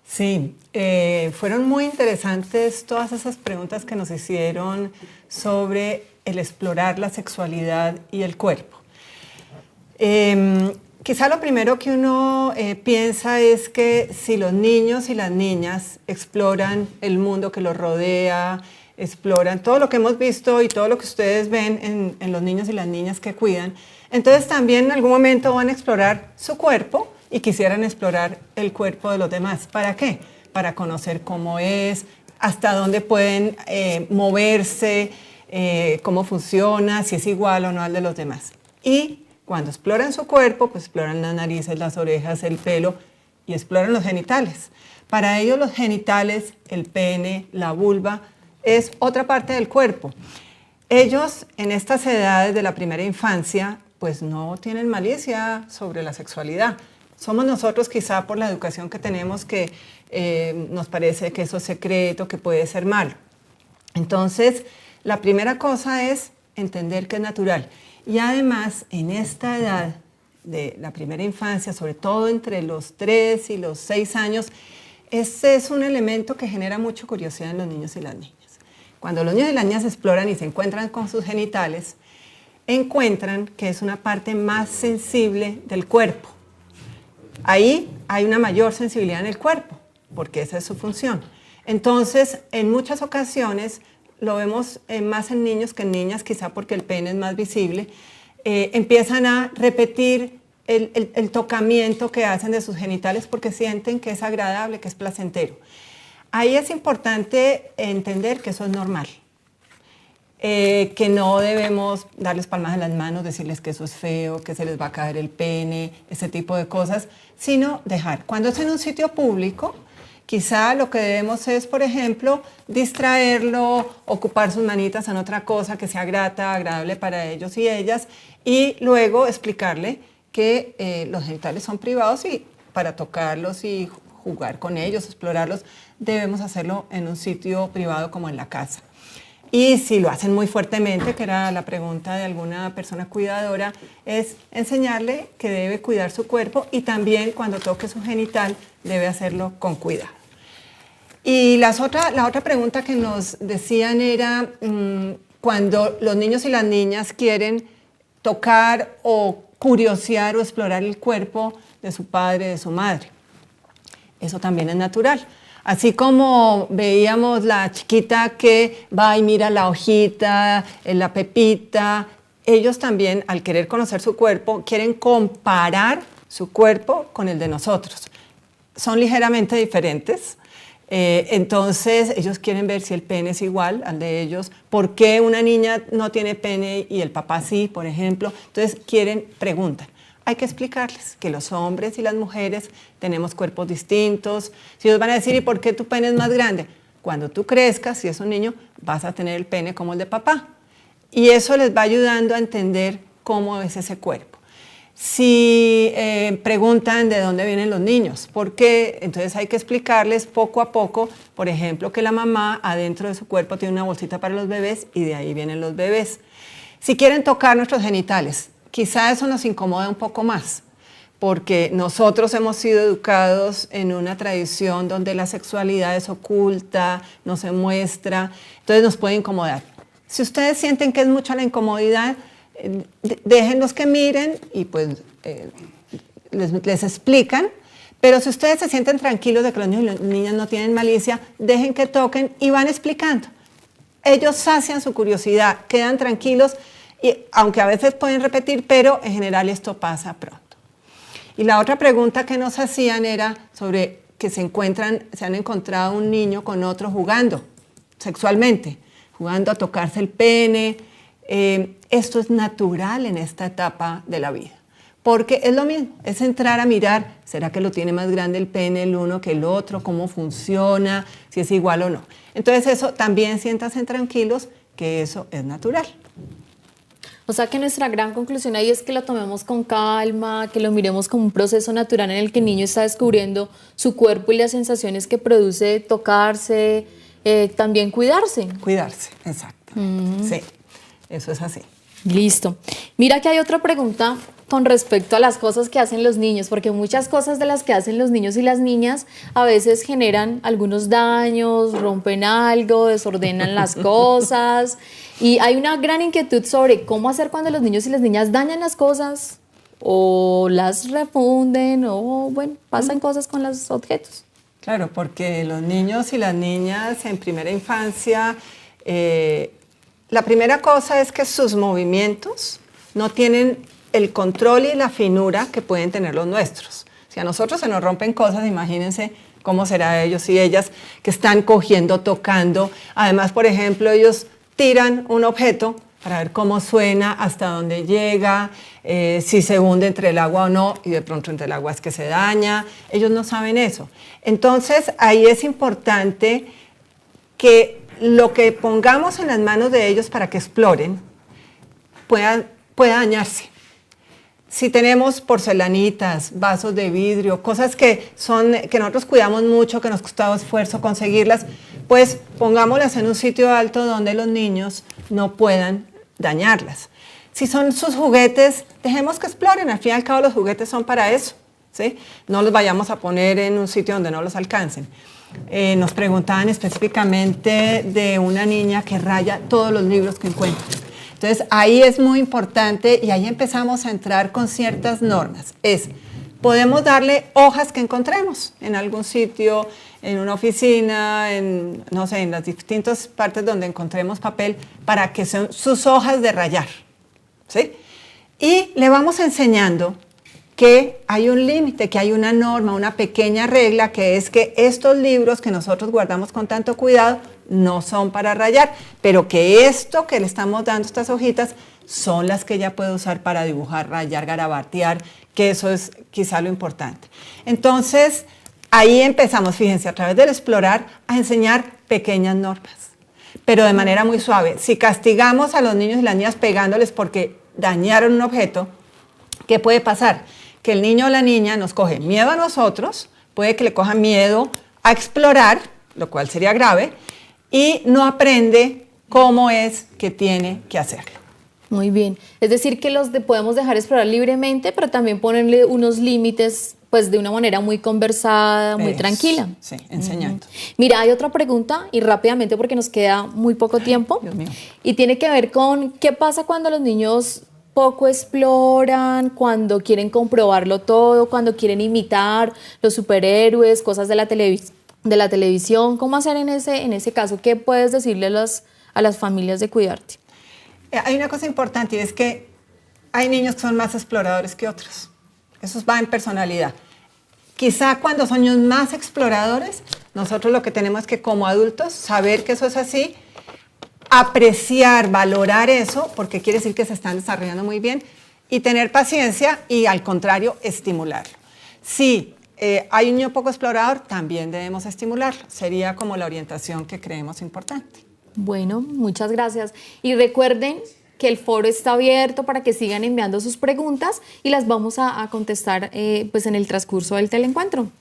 Sí, fueron muy interesantes todas esas preguntas que nos hicieron sobre el explorar la sexualidad y el cuerpo. Quizá lo primero que uno piensa es que si los niños y las niñas exploran el mundo que los rodea, exploran todo lo que hemos visto y todo lo que ustedes ven en los niños y las niñas que cuidan, entonces también en algún momento van a explorar su cuerpo y quisieran explorar el cuerpo de los demás. ¿Para qué? Para conocer cómo es, hasta dónde pueden moverse, cómo funciona, si es igual o no al de los demás. Y cuando exploran su cuerpo, pues exploran las narices, las orejas, el pelo y exploran los genitales. Para ellos los genitales, el pene, la vulva, es otra parte del cuerpo. Ellos en estas edades de la primera infancia pues no tienen malicia sobre la sexualidad. Somos nosotros quizá por la educación que tenemos que nos parece que eso es secreto, que puede ser malo. Entonces la primera cosa es entender que es natural. Y además en esta edad de la primera infancia, sobre todo entre los 3 y los 6 años, ese es un elemento que genera mucha curiosidad en los niños y las niñas. Cuando los niños y las niñas exploran y se encuentran con sus genitales, encuentran que es una parte más sensible del cuerpo. Ahí hay una mayor sensibilidad en el cuerpo, porque esa es su función. Entonces, en muchas ocasiones, lo vemos más en niños que en niñas, quizá porque el pene es más visible, empiezan a repetir el tocamiento que hacen de sus genitales porque sienten que es agradable, que es placentero. Ahí es importante entender que eso es normal, que no debemos darles palmas en las manos, decirles que eso es feo, que se les va a caer el pene, ese tipo de cosas, sino dejar. Cuando es en un sitio público, quizá lo que debemos es, por ejemplo, distraerlo, ocupar sus manitas en otra cosa que sea grata, agradable para ellos y ellas, y luego explicarle que los genitales son privados y para tocarlos y jugar con ellos, explorarlos, debemos hacerlo en un sitio privado como en la casa. Y si lo hacen muy fuertemente, que era la pregunta de alguna persona cuidadora, es enseñarle que debe cuidar su cuerpo y también cuando toque su genital debe hacerlo con cuidado. Y la otra pregunta que nos decían era cuando los niños y las niñas quieren tocar o curiosear o explorar el cuerpo de su padre, de su madre. Eso también es natural. Así como veíamos la chiquita que va y mira la hojita, la pepita, ellos también, al querer conocer su cuerpo, quieren comparar su cuerpo con el de nosotros. Son ligeramente diferentes, entonces ellos quieren ver si el pene es igual al de ellos, por qué una niña no tiene pene y el papá sí, por ejemplo. Entonces preguntan. Hay que explicarles que los hombres y las mujeres tenemos cuerpos distintos. Si ellos van a decir, ¿y por qué tu pene es más grande? Cuando tú crezcas, si es un niño, vas a tener el pene como el de papá. Y eso les va ayudando a entender cómo es ese cuerpo. Si preguntan de dónde vienen los niños, ¿por qué? Entonces hay que explicarles poco a poco, por ejemplo, que la mamá adentro de su cuerpo tiene una bolsita para los bebés y de ahí vienen los bebés. Si quieren tocar nuestros genitales, quizá eso nos incomoda un poco más, porque nosotros hemos sido educados en una tradición donde la sexualidad es oculta, no se muestra, entonces nos puede incomodar. Si ustedes sienten que es mucha la incomodidad, déjenlos que miren y pues les explican, pero si ustedes se sienten tranquilos de que los niños y las niñas no tienen malicia, dejen que toquen y van explicando. Ellos sacian su curiosidad, quedan tranquilos, y aunque a veces pueden repetir, pero en general esto pasa pronto. Y la otra pregunta que nos hacían era sobre que se han encontrado un niño con otro jugando sexualmente, jugando a tocarse el pene. Esto es natural en esta etapa de la vida, porque es lo mismo, es entrar a mirar, ¿será que lo tiene más grande el pene el uno que el otro? ¿Cómo funciona? Si es igual o no. Entonces eso también siéntanse tranquilos, que eso es natural. O sea que nuestra gran conclusión ahí es que lo tomemos con calma, que lo miremos como un proceso natural en el que el niño está descubriendo su cuerpo y las sensaciones que produce tocarse, también cuidarse. Cuidarse, exacto. Sí, eso es así. Listo. Mira que hay otra pregunta con respecto a las cosas que hacen los niños, porque muchas cosas de las que hacen los niños y las niñas a veces generan algunos daños, rompen algo, desordenan las cosas, y hay una gran inquietud sobre cómo hacer cuando los niños y las niñas dañan las cosas o las refunden o, bueno, pasan cosas con los objetos. Claro, porque los niños y las niñas en primera infancia, la primera cosa es que sus movimientos no tienen el control y la finura que pueden tener los nuestros. Si a nosotros se nos rompen cosas, imagínense cómo será ellos y ellas que están cogiendo, tocando. Además, por ejemplo, ellos tiran un objeto para ver cómo suena, hasta dónde llega, si se hunde entre el agua o no, y de pronto entre el agua es que se daña. Ellos no saben eso. Entonces, ahí es importante que lo que pongamos en las manos de ellos para que exploren pueda dañarse. Si tenemos porcelanitas, vasos de vidrio, cosas que nosotros cuidamos mucho, que nos costaba esfuerzo conseguirlas, pues pongámoslas en un sitio alto donde los niños no puedan dañarlas. Si son sus juguetes, dejemos que exploren. Al fin y al cabo los juguetes son para eso, ¿sí? No los vayamos a poner en un sitio donde no los alcancen. Nos preguntaban específicamente de una niña que raya todos los libros que encuentra. Entonces, ahí es muy importante y ahí empezamos a entrar con ciertas normas. Podemos darle hojas que encontremos en algún sitio, en una oficina, no sé, en las distintas partes donde encontremos papel, para que sean sus hojas de rayar, ¿sí? Y le vamos enseñando que hay un límite, que hay una norma, una pequeña regla, que es que estos libros que nosotros guardamos con tanto cuidado no son para rayar, pero que esto que le estamos dando, estas hojitas, son las que ella puede usar para dibujar, rayar, garabatear, que eso es quizá lo importante. Entonces, ahí empezamos, fíjense, a través del explorar, a enseñar pequeñas normas, pero de manera muy suave. Si castigamos a los niños y las niñas pegándoles porque dañaron un objeto, ¿qué puede pasar? Que el niño o la niña nos coge miedo a nosotros, puede que le coja miedo a explorar, lo cual sería grave, y no aprende cómo es que tiene que hacerlo. Muy bien. Es decir, que podemos dejar explorar libremente, pero también ponerle unos límites, pues de una manera muy conversada, muy tranquila. Sí, enseñando. Mira, hay otra pregunta, y rápidamente porque nos queda muy poco tiempo. Dios mío. Y tiene que ver con qué pasa cuando los niños poco exploran, cuando quieren comprobarlo todo, cuando quieren imitar los superhéroes, cosas de la televisión. ¿Cómo hacer en ese caso? ¿Qué puedes decirle a las familias de Cuidarte? Hay una cosa importante y es que hay niños que son más exploradores que otros. Eso va en personalidad. Quizá cuando son niños más exploradores, nosotros lo que tenemos que como adultos saber que eso es así, apreciar, valorar eso, porque quiere decir que se están desarrollando muy bien, y tener paciencia y al contrario, estimularlo. Si hay un niño poco explorador, también debemos estimularlo. Sería como la orientación que creemos importante. Bueno, muchas gracias. Y recuerden que el foro está abierto para que sigan enviando sus preguntas y las vamos a contestar pues en el transcurso del teleencuentro.